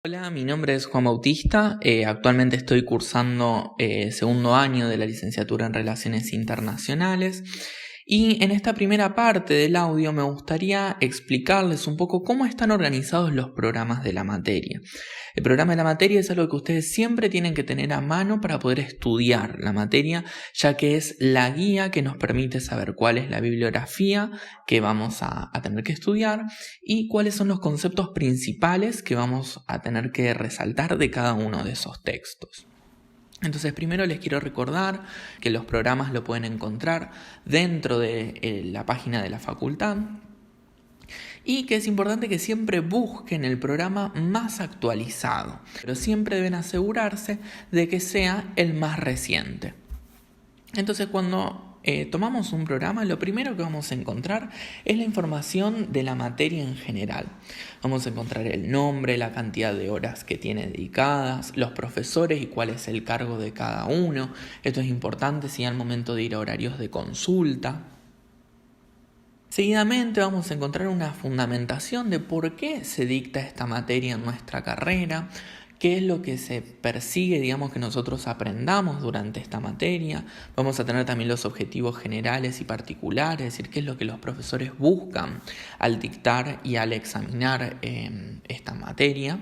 Hola, mi nombre es Juan Bautista, actualmente estoy cursando segundo año de la licenciatura en Relaciones Internacionales y en esta primera parte del audio me gustaría explicarles un poco cómo están organizados los programas de la materia. El programa de la materia es algo que ustedes siempre tienen que tener a mano para poder estudiar la materia, ya que es la guía que nos permite saber cuál es la bibliografía que vamos a tener que estudiar y cuáles son los conceptos principales que vamos a tener que resaltar de cada uno de esos textos. Entonces, primero les quiero recordar que los programas lo pueden encontrar dentro de la página de la facultad y que es importante que siempre busquen el programa más actualizado, pero siempre deben asegurarse de que sea el más reciente. Entonces, cuando tomamos un programa, lo primero que vamos a encontrar es la información de la materia en general. Vamos a encontrar el nombre, la cantidad de horas que tiene dedicadas, los profesores y cuál es el cargo de cada uno. Esto es importante si al momento de ir a horarios de consulta. Seguidamente vamos a encontrar una fundamentación de por qué se dicta esta materia en nuestra carrera, qué es lo que se persigue, que nosotros aprendamos durante esta materia. Vamos a tener también los objetivos generales y particulares, es decir, qué es lo que los profesores buscan al dictar y al examinar esta materia.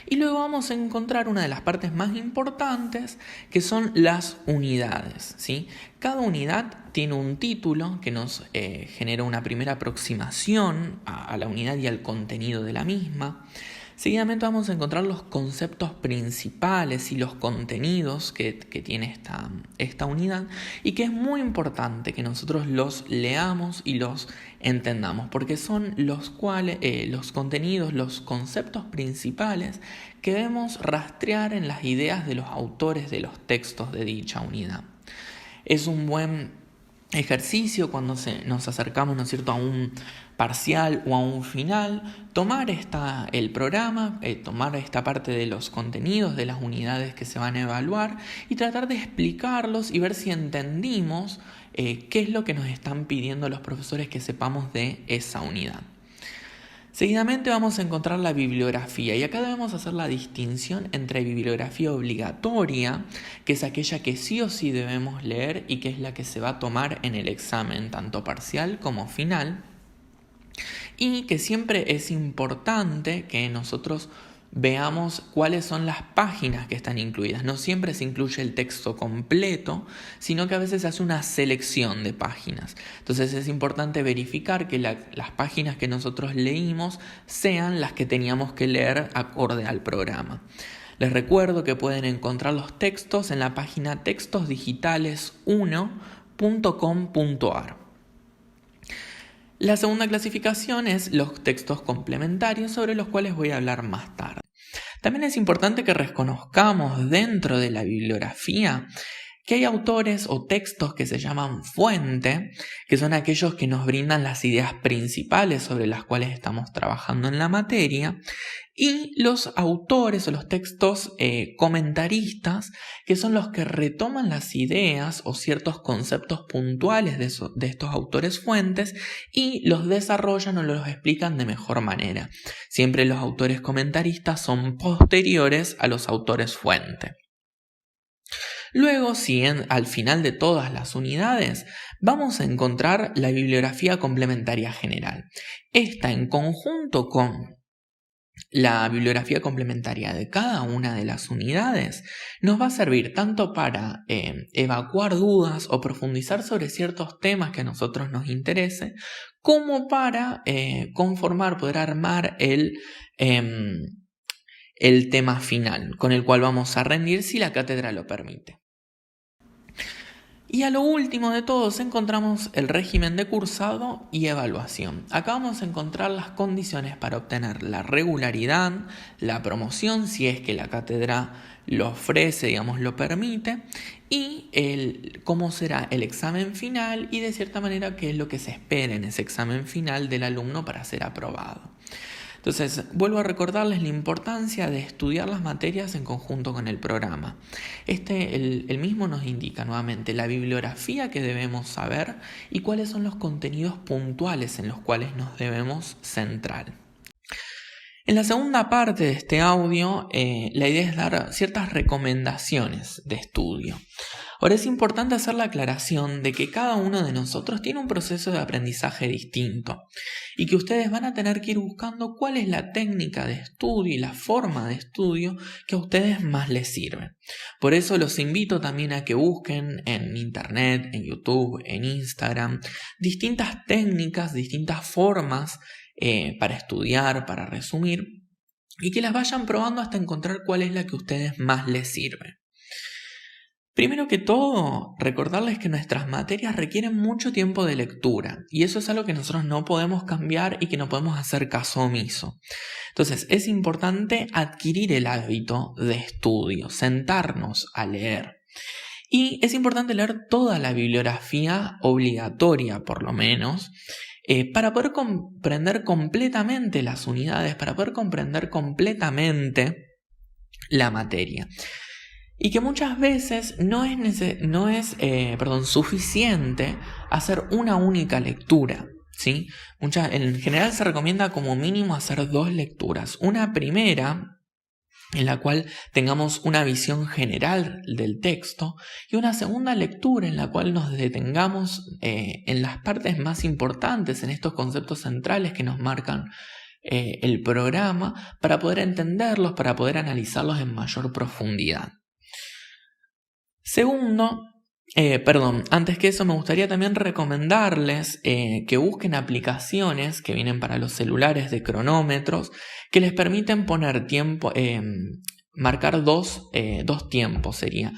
Y luego vamos a encontrar una de las partes más importantes, que son las unidades, ¿sí? Cada unidad tiene un título que nos genera una primera aproximación a la unidad y al contenido de la misma. Seguidamente vamos a encontrar los conceptos principales y los contenidos que tiene esta unidad y que es muy importante que nosotros los leamos y los entendamos porque son los contenidos, los conceptos principales que debemos rastrear en las ideas de los autores de los textos de dicha unidad. Es un buen ejercicio cuando nos acercamos, ¿no es cierto?, a un parcial o a un final, tomar el programa, tomar esta parte de los contenidos de las unidades que se van a evaluar y tratar de explicarlos y ver si entendimos qué es lo que nos están pidiendo los profesores que sepamos de esa unidad. Seguidamente vamos a encontrar la bibliografía y acá debemos hacer la distinción entre bibliografía obligatoria, que es aquella que sí o sí debemos leer y que es la que se va a tomar en el examen tanto parcial como final, y que siempre es importante que nosotros veamos cuáles son las páginas que están incluidas. No siempre se incluye el texto completo, sino que a veces se hace una selección de páginas. Entonces es importante verificar que las páginas que nosotros leímos sean las que teníamos que leer acorde al programa. Les recuerdo que pueden encontrar los textos en la página textosdigitales1.com.ar. La segunda clasificación es los textos complementarios, sobre los cuales voy a hablar más tarde. También es importante que reconozcamos dentro de la bibliografía que hay autores o textos que se llaman fuente, que son aquellos que nos brindan las ideas principales sobre las cuales estamos trabajando en la materia, y los autores o los textos comentaristas, que son los que retoman las ideas o ciertos conceptos puntuales de estos autores fuentes y los desarrollan o los explican de mejor manera. Siempre los autores comentaristas son posteriores a los autores fuente. Luego, al final de todas las unidades, vamos a encontrar la bibliografía complementaria general. Esta, en conjunto con la bibliografía complementaria de cada una de las unidades, nos va a servir tanto para evacuar dudas o profundizar sobre ciertos temas que a nosotros nos interese, como para poder armar el tema final, con el cual vamos a rendir si la cátedra lo permite. Y a lo último de todos encontramos el régimen de cursado y evaluación. Acá vamos a encontrar las condiciones para obtener la regularidad, la promoción, si es que la cátedra lo ofrece, lo permite, y cómo será el examen final y de cierta manera qué es lo que se espera en ese examen final del alumno para ser aprobado. Entonces, vuelvo a recordarles la importancia de estudiar las materias en conjunto con el programa. El mismo nos indica nuevamente la bibliografía que debemos saber y cuáles son los contenidos puntuales en los cuales nos debemos centrar. En la segunda parte de este audio, la idea es dar ciertas recomendaciones de estudio. Ahora es importante hacer la aclaración de que cada uno de nosotros tiene un proceso de aprendizaje distinto y que ustedes van a tener que ir buscando cuál es la técnica de estudio y la forma de estudio que a ustedes más les sirve. Por eso los invito también a que busquen en internet, en YouTube, en Instagram, distintas técnicas, distintas formas para estudiar, para resumir, y que las vayan probando hasta encontrar cuál es la que a ustedes más les sirve. Primero que todo, recordarles que nuestras materias requieren mucho tiempo de lectura y eso es algo que nosotros no podemos cambiar y que no podemos hacer caso omiso. Entonces, es importante adquirir el hábito de estudio, sentarnos a leer. Y es importante leer toda la bibliografía obligatoria, por lo menos, para poder comprender completamente las unidades, para poder comprender completamente la materia. Y que muchas veces no es suficiente hacer una única lectura, ¿sí? En general se recomienda como mínimo hacer 2 lecturas. Una primera, en la cual tengamos una visión general del texto, y una segunda lectura en la cual nos detengamos en las partes más importantes, en estos conceptos centrales que nos marcan el programa, para poder entenderlos, para poder analizarlos en mayor profundidad. Segundo, antes que eso me gustaría también recomendarles que busquen aplicaciones que vienen para los celulares de cronómetros que les permiten poner tiempo, marcar dos tiempos sería.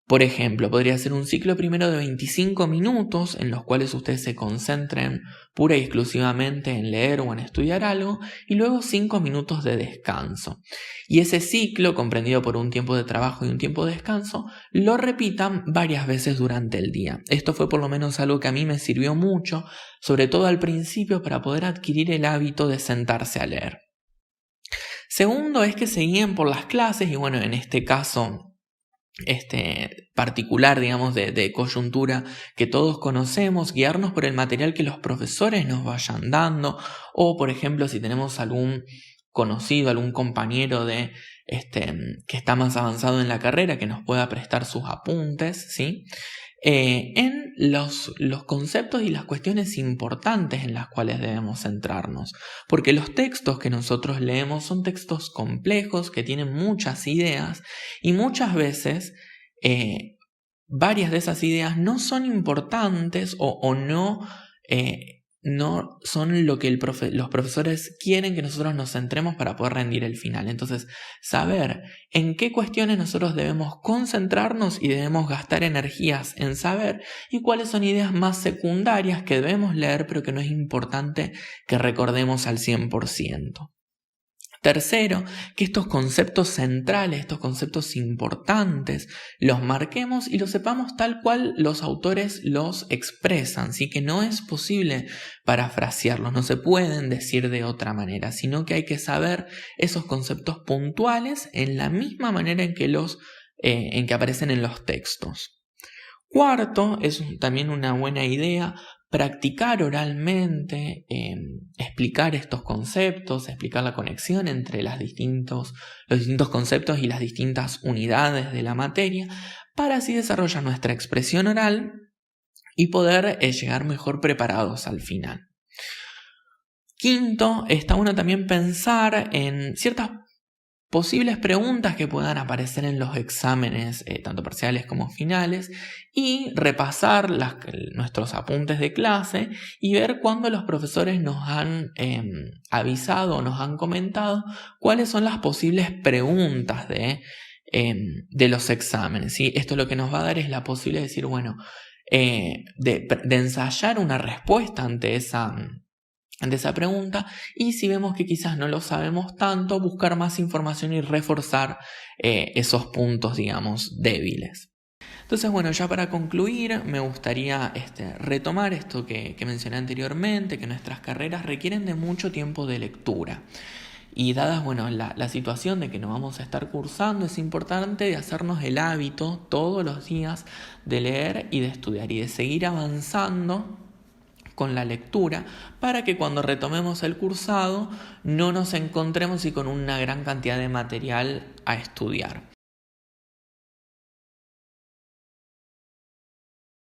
Por ejemplo, podría ser un ciclo primero de 25 minutos en los cuales ustedes se concentren pura y exclusivamente en leer o en estudiar algo y luego 5 minutos de descanso. Y ese ciclo, comprendido por un tiempo de trabajo y un tiempo de descanso, lo repitan varias veces durante el día. Esto fue por lo menos algo que a mí me sirvió mucho, sobre todo al principio, para poder adquirir el hábito de sentarse a leer. Segundo es que se guíen por las clases y bueno, en este caso particular, digamos, de coyuntura que todos conocemos, guiarnos por el material que los profesores nos vayan dando, o por ejemplo si tenemos algún conocido, algún compañero que está más avanzado en la carrera que nos pueda prestar sus apuntes, ¿sí? En los conceptos y las cuestiones importantes en las cuales debemos centrarnos, porque los textos que nosotros leemos son textos complejos que tienen muchas ideas y muchas veces varias de esas ideas no son importantes o no son lo que los profesores quieren que nosotros nos centremos para poder rendir el final. Entonces, saber en qué cuestiones nosotros debemos concentrarnos y debemos gastar energías en saber y cuáles son ideas más secundarias que debemos leer pero que no es importante que recordemos al 100%. Tercero, que estos conceptos centrales, estos conceptos importantes, los marquemos y los sepamos tal cual los autores los expresan, ¿sí? Que no es posible parafrasearlos, no se pueden decir de otra manera, sino que hay que saber esos conceptos puntuales en la misma manera en que aparecen en los textos. Cuarto, es también una buena idea practicar oralmente, explicar estos conceptos, explicar la conexión entre los distintos conceptos y las distintas unidades de la materia, para así desarrollar nuestra expresión oral y poder llegar mejor preparados al final. Quinto, está bueno también pensar en ciertas posibles preguntas que puedan aparecer en los exámenes, tanto parciales como finales, y repasar nuestros apuntes de clase y ver cuándo los profesores nos han avisado o nos han comentado cuáles son las posibles preguntas de los exámenes, ¿sí? Esto lo que nos va a dar es la posibilidad de decir, bueno, de ensayar una respuesta ante esa pregunta, y si vemos que quizás no lo sabemos tanto, buscar más información y reforzar esos puntos, digamos, débiles. Entonces, bueno, ya para concluir, me gustaría retomar esto que mencioné anteriormente, que nuestras carreras requieren de mucho tiempo de lectura. Y dadas, bueno, la situación de que nos vamos a estar cursando, es importante de hacernos el hábito todos los días de leer y de estudiar y de seguir avanzando con la lectura para que cuando retomemos el cursado no nos encontremos y con una gran cantidad de material a estudiar.